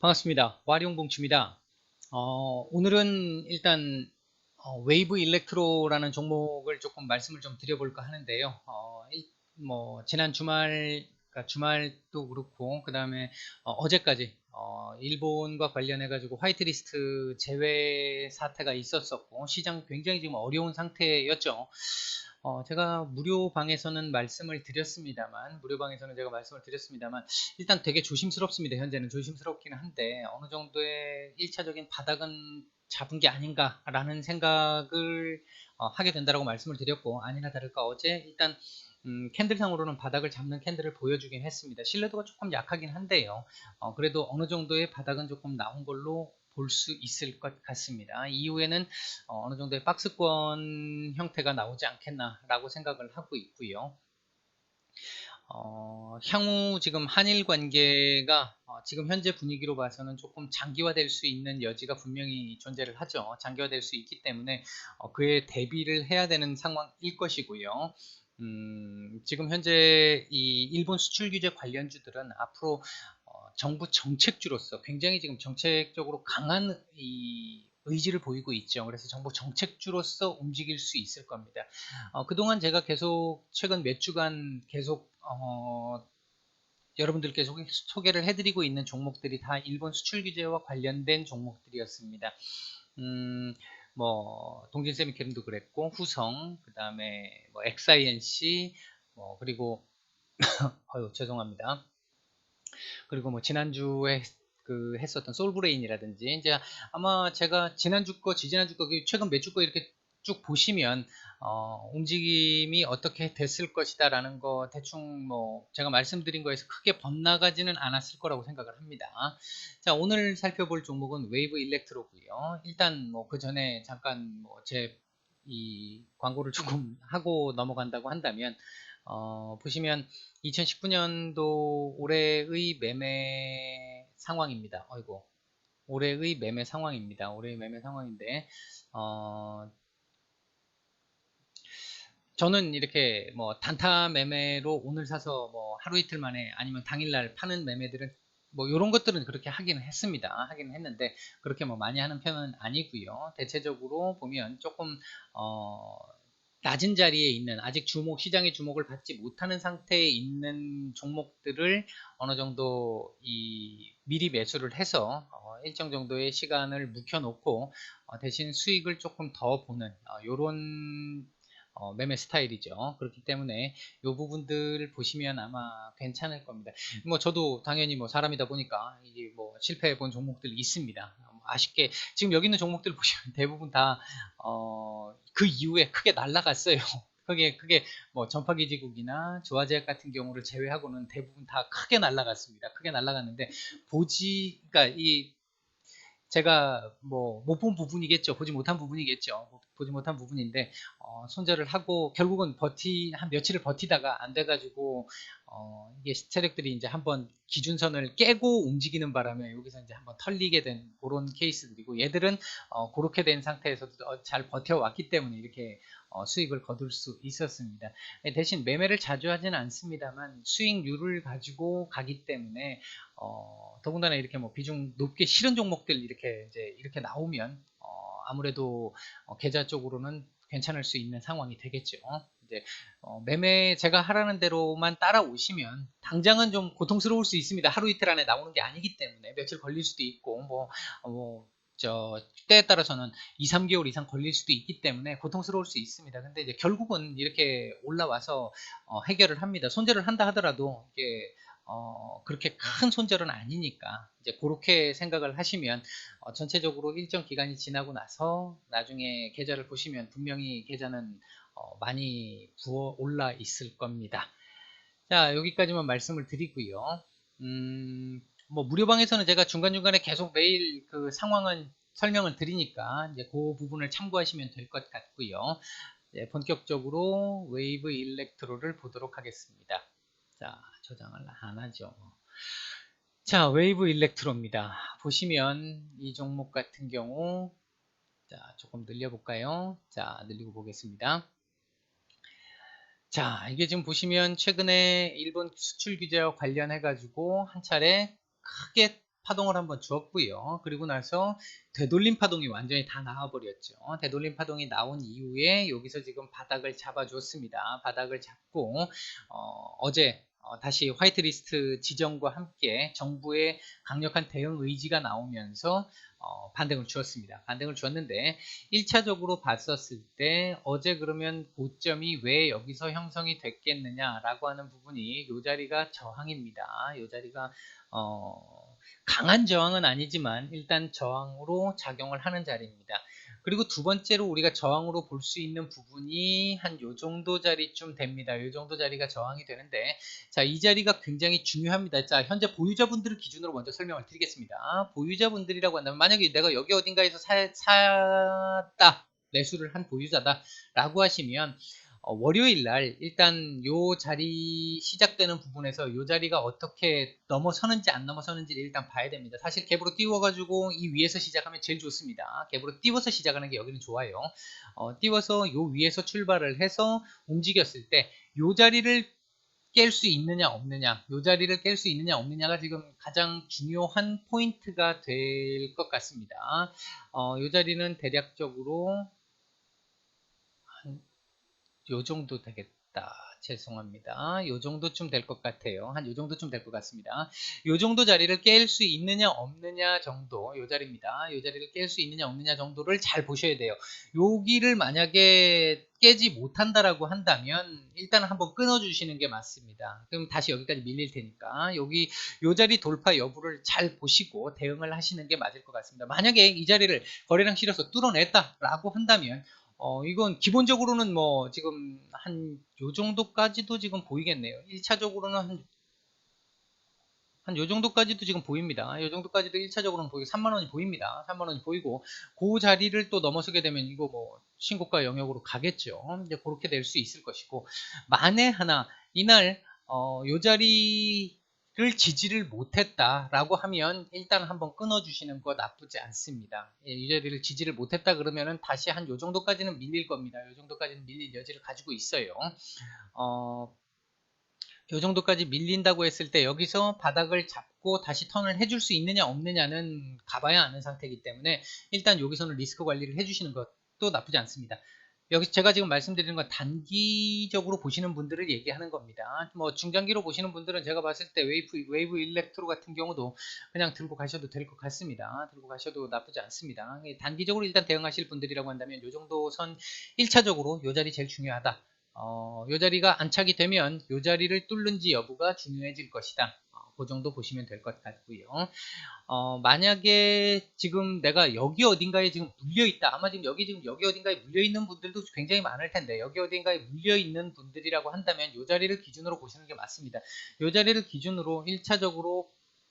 반갑습니다. 와룡봉추입니다. 오늘은 일단 웨이브 일렉트로라는 종목을 조금 말씀을 좀 드려볼까 하는데요. 지난 주말, 그러니까 주말도 그렇고, 그 다음에 어제까지 일본과 관련해가지고 화이트리스트 제외 사태가 있었었고, 시장 굉장히 지금 어려운 상태였죠. 제가 무료방에서는 일단 되게 조심스럽습니다. 현재는 조심스럽기는 한데, 어느 정도의 1차적인 바닥은 잡은 게 아닌가라는 생각을 하게 된다라고 말씀을 드렸고, 아니나 다를까 어제 일단 캔들상으로는 바닥을 잡는 캔들을 보여주긴 했습니다. 신뢰도가 조금 약하긴 한데요. 그래도 어느 정도의 바닥은 조금 나온 걸로 볼 수 있을 것 같습니다. 이후에는 어느 정도의 박스권 형태가 나오지 않겠나라고 생각을 하고 있고요. 향후 지금 한일 관계가 지금 현재 분위기로 봐서는 조금 장기화될 수 있는 여지가 분명히 존재를 하죠. 장기화될 수 있기 때문에 그에 대비를 해야 되는 상황일 것이고요. 지금 현재 이 일본 수출 규제 관련주들은 앞으로 정부 정책주로서 굉장히 지금 정책적으로 강한 이 의지를 보이고 있죠. 그래서 정부 정책주로서 움직일 수 있을 겁니다. 그동안 제가 계속 최근 몇 주간 계속 여러분들께 소개를 해드리고 있는 종목들이 다 일본 수출 규제와 관련된 종목들이었습니다. 동진세미캠도 그랬고, 후성, 그 다음에 뭐 XINC, 그리고 죄송합니다. 그리고 뭐 지난주에 했었던 솔브레인이라든지 이제 아마 제가 지난주 거, 지지난주 거, 최근 몇 주 거 이렇게 쭉 보시면 움직임이 어떻게 됐을 것이다 라는 거 대충 뭐 제가 말씀드린 거에서 크게 번나가지는 않았을 거라고 생각을 합니다. 자, 오늘 살펴볼 종목은 웨이브 일렉트로고요. 일단 뭐 그 전에 잠깐 뭐 제 이 광고를 조금 하고 넘어간다고 한다면 보시면 2019년도 올해의 매매 상황입니다. 어이고, 올해의 매매 상황입니다. 올해의 매매 상황인데, 저는 이렇게 뭐 단타 매매로 오늘 사서 뭐 하루 이틀 만에 아니면 당일날 파는 매매들은 뭐 이런 것들은 그렇게 하기는 했습니다. 하기는 했는데 그렇게 뭐 많이 하는 편은 아니고요. 대체적으로 보면 조금 어, 낮은 자리에 있는 아직 시장의 주목을 받지 못하는 상태에 있는 종목들을 어느 정도 미리 매수를 해서 일정 정도의 시간을 묵혀놓고 대신 수익을 조금 더 보는 요런 매매 스타일이죠. 그렇기 때문에 이 부분들을 보시면 아마 괜찮을 겁니다. 뭐 저도 당연히 뭐 사람이다 보니까 이게 뭐 실패해 본 종목들이 있습니다. 아쉽게 지금 여기 있는 종목들 보시면 대부분 다 그 이후에 크게 날라갔어요. 그게 뭐 전파기지국이나 조화제약 같은 경우를 제외하고는 대부분 다 크게 날라갔습니다. 크게 날라갔는데 그러니까 제가 뭐 못 본 부분이겠죠. 보지 못한 부분이겠죠. 보지 못한 부분인데 손절을 하고 결국은 한 며칠을 버티다가 안 돼가지고 이게 세력들이 이제 한번 기준선을 깨고 움직이는 바람에 여기서 이제 한번 털리게 된 그런 케이스들이고 얘들은 그렇게 된 상태에서도 잘 버텨왔기 때문에 이렇게 수익을 거둘 수 있었습니다. 대신 매매를 자주 하지는 않습니다만 수익률을 가지고 가기 때문에 더군다나 이렇게 뭐 비중 높게 실은 종목들 이렇게 나오면 아무래도 계좌 쪽으로는 괜찮을 수 있는 상황이 되겠죠. 이제 매매 제가 하라는 대로만 따라오시면 당장은 좀 고통스러울 수 있습니다. 하루 이틀 안에 나오는 게 아니기 때문에 며칠 걸릴 수도 있고 때에 따라서는 2, 3개월 이상 걸릴 수도 있기 때문에 고통스러울 수 있습니다. 근데 이제 결국은 이렇게 올라와서 해결을 합니다. 손절을 한다 하더라도 이게 그렇게 큰 손절은 아니니까 이제 그렇게 생각을 하시면 전체적으로 일정 기간이 지나고 나서 나중에 계좌를 보시면 분명히 계좌는 많이 부어 올라 있을 겁니다. 자, 여기까지만 말씀을 드리고요. 뭐 무료방에서는 제가 중간중간에 계속 매일 그 상황은 설명을 드리니까 이제 그 부분을 참고하시면 될 것 같고요. 네, 본격적으로 웨이브 일렉트로를 보도록 하겠습니다. 자, 저장을 안 하죠. 자, 웨이브 일렉트로입니다. 보시면 이 종목 같은 경우 자, 조금 늘려볼까요? 자, 늘리고 보겠습니다. 자, 이게 지금 보시면 최근에 일본 수출 규제와 관련해 가지고 한 차례 크게 파동을 한번 주었고요. 그리고 나서 되돌림 파동이 완전히 다 나와버렸죠. 되돌림 파동이 나온 이후에 여기서 지금 바닥을 잡아줬습니다. 바닥을 잡고 어제 다시 화이트리스트 지정과 함께 정부의 강력한 대응 의지가 나오면서 반등을 주었습니다. 반등을 주었는데 1차적으로 봤었을 때 어제 그러면 고점이 왜 여기서 형성이 됐겠느냐라고 하는 부분이 이 자리가 저항입니다. 이 자리가 강한 저항은 아니지만 일단 저항으로 작용을 하는 자리입니다. 그리고 두 번째로 우리가 저항으로 볼 수 있는 부분이 한 요 정도 자리쯤 됩니다. 요 정도 자리가 저항이 되는데, 자, 이 자리가 굉장히 중요합니다. 자, 현재 보유자분들을 기준으로 먼저 설명을 드리겠습니다. 보유자분들이라고 한다면, 만약에 내가 여기 어딘가에서 샀다, 매수를 한 보유자다 라고 하시면 월요일 날 일단 요 자리 시작되는 부분에서 요 자리가 어떻게 넘어서는지 안 넘어서는지를 일단 봐야 됩니다. 사실 갭으로 띄워가지고 이 위에서 시작하면 제일 좋습니다. 갭으로 띄워서 시작하는 게 여기는 좋아요. 띄워서 요 위에서 출발을 해서 움직였을 때 요 자리를 깰 수 있느냐 없느냐, 요 자리를 깰 수 있느냐 없느냐가 지금 가장 중요한 포인트가 될 것 같습니다. 요 자리는 대략적으로 요 정도 되겠다. 죄송합니다. 요 정도쯤 될 것 같아요. 한 요 정도쯤 될 것 같습니다. 요 정도 자리를 깰 수 있느냐 없느냐 정도, 요 자리입니다. 요 자리를 깰 수 있느냐 없느냐 정도를 잘 보셔야 돼요. 여기를 만약에 깨지 못한다라고 한다면 일단 한번 끊어주시는 게 맞습니다. 그럼 다시 여기까지 밀릴 테니까 여기 요 자리 돌파 여부를 잘 보시고 대응을 하시는 게 맞을 것 같습니다. 만약에 이 자리를 거래량 실어서 뚫어냈다라고 한다면 이건 기본적으로는 뭐 지금 한 요 정도까지도 지금 보이겠네요. 1차적으로는 한 요 정도까지도 지금 보입니다. 요 정도까지도 1차적으로는 보이고 3만원이 보입니다. 3만원이 보이고 그 자리를 또 넘어서게 되면 이거 뭐 신고가 영역으로 가겠죠. 이제 그렇게 될 수 있을 것이고, 만에 하나 이날 요 자리를 지지를 못했다라고 하면 일단 한번 끊어주시는 거 나쁘지 않습니다. 예, 이 자리를 지지를 못했다 그러면은 다시 한 요 정도까지는 밀릴 겁니다. 요 정도까지는 밀릴 여지를 가지고 있어요. 요 정도까지 밀린다고 했을 때 여기서 바닥을 잡고 다시 턴을 해줄 수 있느냐 없느냐는 가봐야 아는 상태이기 때문에 일단 여기서는 리스크 관리를 해주시는 것도 나쁘지 않습니다. 여기 제가 지금 말씀드리는 건 단기적으로 보시는 분들을 얘기하는 겁니다. 뭐 중장기로 보시는 분들은 제가 봤을 때 웨이브 일렉트로 같은 경우도 그냥 들고 가셔도 될 것 같습니다. 들고 가셔도 나쁘지 않습니다. 단기적으로 일단 대응하실 분들이라고 한다면 요 정도 선 1차적으로 요 자리 제일 중요하다. 요 자리가 안착이 되면 요 자리를 뚫는지 여부가 중요해질 것이다. 그 정도 보시면 될 것 같고요. 만약에 지금 내가 여기 어딘가에 지금 물려있다. 아마 지금 여기 어딘가에 물려있는 분들도 굉장히 많을 텐데, 여기 어딘가에 물려있는 분들이라고 한다면 요 자리를 기준으로 보시는 게 맞습니다. 요 자리를 기준으로 1차적으로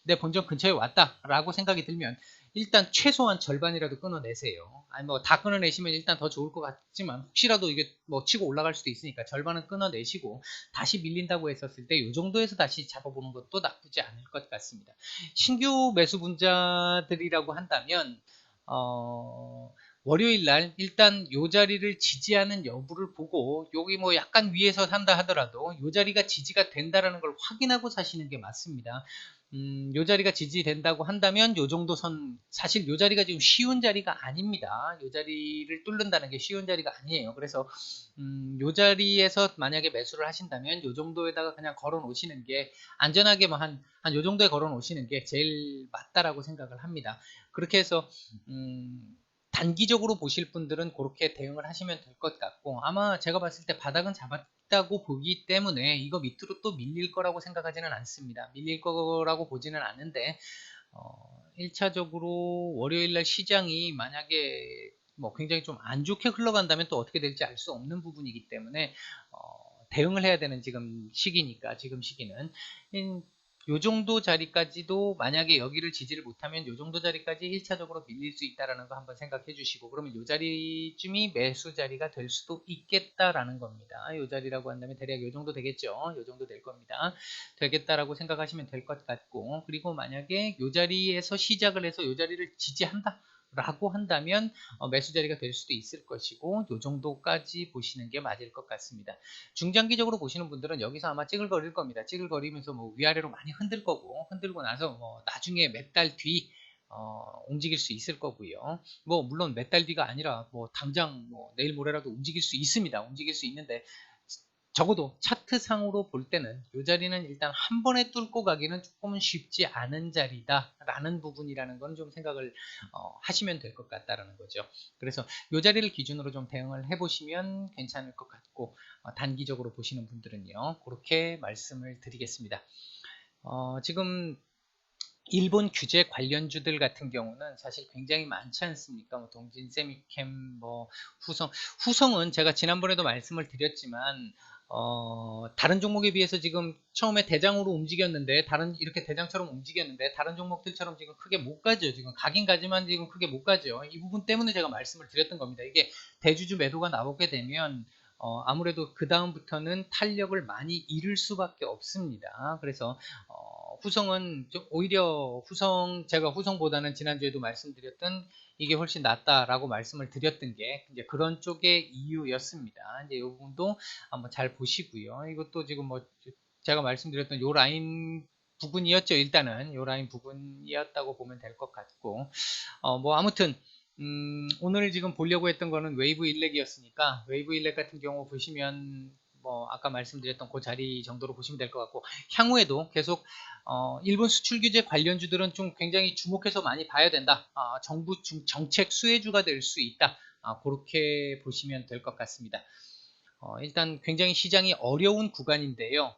내 본전 근처에 왔다라고 생각이 들면 일단 최소한 절반이라도 끊어내세요. 아니 뭐 다 끊어내시면 일단 더 좋을 것 같지만 혹시라도 이게 뭐 치고 올라갈 수도 있으니까 절반은 끊어내시고 다시 밀린다고 했었을 때 이 정도에서 다시 잡아보는 것도 나쁘지 않을 것 같습니다. 신규 매수분자들이라고 한다면 월요일 날 일단 요 자리를 지지하는 여부를 보고 여기 뭐 약간 위에서 산다 하더라도 요 자리가 지지가 된다라는 걸 확인하고 사시는 게 맞습니다. 요 자리가 지지된다고 한다면 요 정도 선, 사실 요 자리가 지금 쉬운 자리가 아닙니다. 요 자리를 뚫는다는 게 쉬운 자리가 아니에요. 그래서 요 자리에서 만약에 매수를 하신다면 요 정도에다가 그냥 걸어 놓으시는 게 안전하게 뭐 한 요 정도에 걸어 놓으시는 게 제일 맞다라고 생각을 합니다. 그렇게 해서 단기적으로 보실 분들은 그렇게 대응을 하시면 될 것 같고, 아마 제가 봤을 때 바닥은 잡았다고 보기 때문에 이거 밑으로 또 밀릴 거라고 생각하지는 않습니다. 밀릴 거라고 보지는 않는데 1차적으로 월요일날 시장이 만약에 뭐 굉장히 좀 안 좋게 흘러간다면 또 어떻게 될지 알 수 없는 부분이기 때문에 대응을 해야 되는 지금 시기니까, 지금 시기는 요 정도 자리까지도 만약에 여기를 지지를 못하면 요 정도 자리까지 1차적으로 밀릴 수 있다라는 거 한번 생각해 주시고, 그러면 요 자리쯤이 매수 자리가 될 수도 있겠다라는 겁니다. 요 자리라고 한다면 대략 요 정도 되겠죠. 요 정도 될 겁니다. 되겠다라고 생각하시면 될 것 같고, 그리고 만약에 요 자리에서 시작을 해서 요 자리를 지지한다. 라고 한다면 매수 자리가 될 수도 있을 것이고 요 정도까지 보시는 게 맞을 것 같습니다. 중장기적으로 보시는 분들은 여기서 아마 찌글거릴 겁니다. 찌글거리면서 뭐 위아래로 많이 흔들 거고 흔들고 나서 뭐 나중에 몇 달 뒤 움직일 수 있을 거고요. 뭐 물론 몇 달 뒤가 아니라 뭐 당장 뭐 내일 모레라도 움직일 수 있습니다. 움직일 수 있는데 적어도 차트상으로 볼 때는 이 자리는 일단 한 번에 뚫고 가기는 조금은 쉽지 않은 자리다라는 부분이라는 건 좀 생각을 하시면 될 것 같다라는 거죠. 그래서 이 자리를 기준으로 좀 대응을 해보시면 괜찮을 것 같고 단기적으로 보시는 분들은요. 그렇게 말씀을 드리겠습니다. 지금 일본 규제 관련주들 같은 경우는 사실 굉장히 많지 않습니까? 뭐 동진 세미캠, 뭐 후성은 제가 지난번에도 말씀을 드렸지만 다른 종목에 비해서 지금 처음에 대장으로 움직였는데 이렇게 대장처럼 움직였는데 다른 종목들처럼 지금 크게 못 가죠. 지금 가긴 가지만 지금 크게 못 가죠. 이 부분 때문에 제가 말씀을 드렸던 겁니다. 이게 대주주 매도가 나오게 되면 아무래도 그 다음부터는 탄력을 많이 잃을 수밖에 없습니다. 그래서 후성은 오히려 제가 후성보다는 지난주에도 말씀드렸던 이게 훨씬 낫다라고 말씀을 드렸던 게 이제 그런 쪽의 이유였습니다. 이제 이 부분도 한번 잘 보시고요. 이것도 지금 뭐 제가 말씀드렸던 요 라인 부분이었죠. 일단은 요 라인 부분이었다고 보면 될 것 같고 뭐 아무튼 오늘 지금 보려고 했던 거는 웨이브 일렉이었으니까 웨이브 일렉 같은 경우 보시면 뭐 아까 말씀드렸던 그 자리 정도로 보시면 될 것 같고 향후에도 계속 일본 수출 규제 관련주들은 좀 굉장히 주목해서 많이 봐야 된다. 정부 정책 수혜주가 될 수 있다. 그렇게 보시면 될 것 같습니다. 일단 굉장히 시장이 어려운 구간인데요.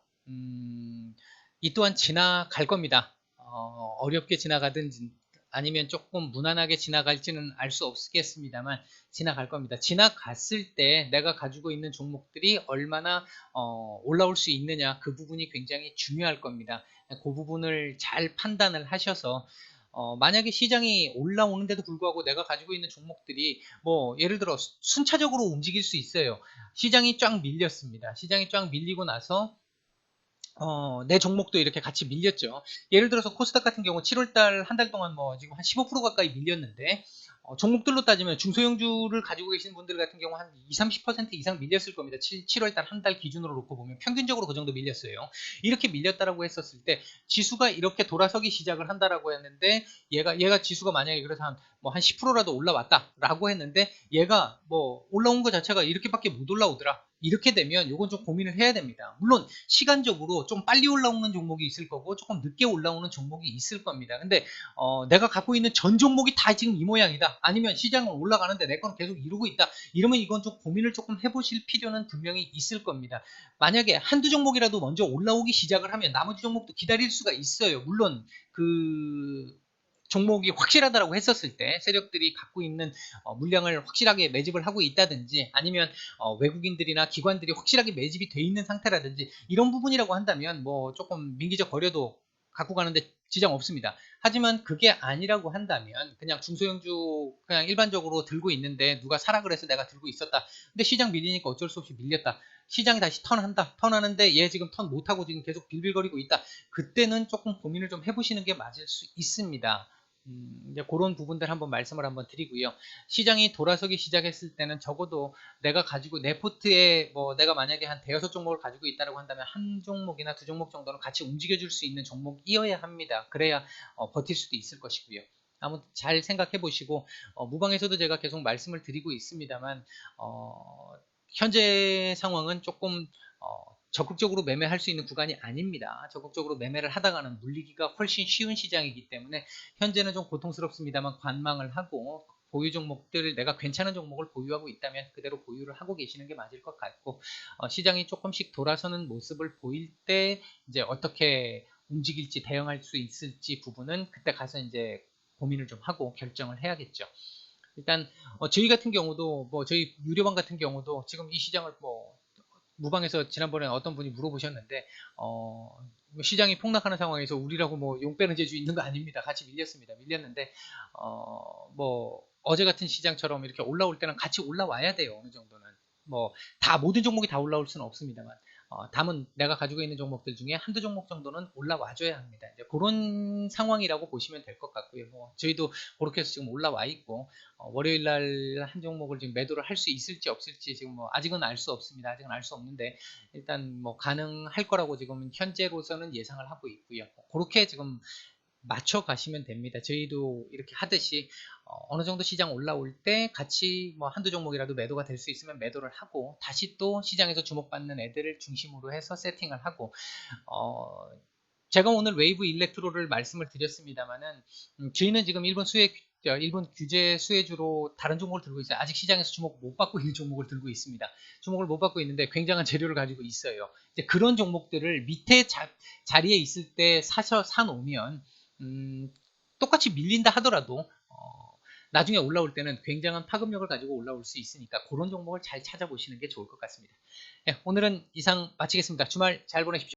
이 또한 지나갈 겁니다. 어렵게 지나가든 아니면 조금 무난하게 지나갈지는 알 수 없겠습니다만 지나갈 겁니다. 지나갔을 때 내가 가지고 있는 종목들이 얼마나 올라올 수 있느냐 그 부분이 굉장히 중요할 겁니다. 그 부분을 잘 판단을 하셔서 만약에 시장이 올라오는데도 불구하고 내가 가지고 있는 종목들이 뭐 예를 들어 순차적으로 움직일 수 있어요. 시장이 쫙 밀렸습니다. 시장이 쫙 밀리고 나서 내 종목도 이렇게 같이 밀렸죠. 예를 들어서 코스닥 같은 경우 7월달 한 달 동안 뭐 지금 한 15% 가까이 밀렸는데 종목들로 따지면 중소형주를 가지고 계신 분들 같은 경우 한 20, 30% 이상 밀렸을 겁니다. 7월달 한 달 기준으로 놓고 보면 평균적으로 그 정도 밀렸어요. 이렇게 밀렸다라고 했었을 때 지수가 이렇게 돌아서기 시작을 한다라고 했는데 얘가 지수가 만약에 그래서 한 10%라도 올라왔다라고 했는데 얘가 뭐 올라온 것 자체가 이렇게밖에 못 올라오더라. 이렇게 되면 이건 좀 고민을 해야 됩니다. 물론 시간적으로 좀 빨리 올라오는 종목이 있을 거고 조금 늦게 올라오는 종목이 있을 겁니다. 근데 내가 갖고 있는 전 종목이 다 지금 이 모양이다. 아니면 시장은 올라가는데 내 건 계속 이루고 있다. 이러면 이건 좀 고민을 조금 해보실 필요는 분명히 있을 겁니다. 만약에 한두 종목이라도 먼저 올라오기 시작을 하면 나머지 종목도 기다릴 수가 있어요. 물론 그 종목이 확실하다라고 했었을 때 세력들이 갖고 있는 물량을 확실하게 매집을 하고 있다든지 아니면 외국인들이나 기관들이 확실하게 매집이 돼 있는 상태라든지 이런 부분이라고 한다면 뭐 조금 민기적 거래도 갖고 가는데 지장 없습니다. 하지만 그게 아니라고 한다면 그냥 중소형주 그냥 일반적으로 들고 있는데 누가 사라 그래서 내가 들고 있었다. 근데 시장 밀리니까 어쩔 수 없이 밀렸다. 시장이 다시 턴한다. 턴하는데 얘 지금 턴 못하고 지금 계속 빌빌거리고 있다. 그때는 조금 고민을 좀 해보시는 게 맞을 수 있습니다. 이제 그런 부분들 한번 말씀을 한번 드리고요. 시장이 돌아서기 시작했을 때는 적어도 내가 가지고 내 포트에 뭐 내가 만약에 한 대여섯 종목을 가지고 있다고 한다면 한 종목이나 두 종목 정도는 같이 움직여줄 수 있는 종목이어야 합니다. 그래야 버틸 수도 있을 것이고요. 아무튼 잘 생각해 보시고 무방에서도 제가 계속 말씀을 드리고 있습니다만 현재 상황은 조금 적극적으로 매매할 수 있는 구간이 아닙니다. 적극적으로 매매를 하다가는 물리기가 훨씬 쉬운 시장이기 때문에 현재는 좀 고통스럽습니다만 관망을 하고 보유 종목들 내가 괜찮은 종목을 보유하고 있다면 그대로 보유를 하고 계시는 게 맞을 것 같고 시장이 조금씩 돌아서는 모습을 보일 때 이제 어떻게 움직일지 대응할 수 있을지 부분은 그때 가서 이제 고민을 좀 하고 결정을 해야겠죠. 일단 저희 같은 경우도 뭐 저희 유료방 같은 경우도 지금 이 시장을 뭐 무방에서 지난번에 어떤 분이 물어보셨는데 뭐 시장이 폭락하는 상황에서 우리라고 뭐 용 빼는 재주 있는 거 아닙니다. 같이 밀렸습니다. 밀렸는데 뭐 어제 같은 시장처럼 이렇게 올라올 때는 같이 올라와야 돼요. 어느 정도는 뭐 다 모든 종목이 다 올라올 수는 없습니다만 담은 내가 가지고 있는 종목들 중에 한두 종목 정도는 올라와줘야 합니다. 이제 그런 상황이라고 보시면 될 것 같고요. 뭐 저희도 그렇게 해서 지금 올라와 있고 월요일 날 한 종목을 지금 매도를 할 수 있을지 없을지 지금 뭐 아직은 알 수 없습니다. 아직은 알 수 없는데 일단 뭐 가능할 거라고 지금 현재로서는 예상을 하고 있고요. 그렇게 지금 맞춰 가시면 됩니다. 저희도 이렇게 하듯이 어느 정도 시장 올라올 때 같이 뭐 한두 종목이라도 매도가 될 수 있으면 매도를 하고 다시 또 시장에서 주목받는 애들을 중심으로 해서 세팅을 하고 제가 오늘 웨이브 일렉트로를 말씀을 드렸습니다만은 저희는 지금 일본 규제 수혜주로 다른 종목을 들고 있어요. 아직 시장에서 주목 못 받고 있는 종목을 들고 있습니다. 주목을 못 받고 있는데 굉장한 재료를 가지고 있어요. 이제 그런 종목들을 밑에 자리에 있을 때 사놓으면 똑같이 밀린다 하더라도 나중에 올라올 때는 굉장한 파급력을 가지고 올라올 수 있으니까 그런 종목을 잘 찾아보시는 게 좋을 것 같습니다. 네, 오늘은 이상 마치겠습니다. 주말 잘 보내십시오.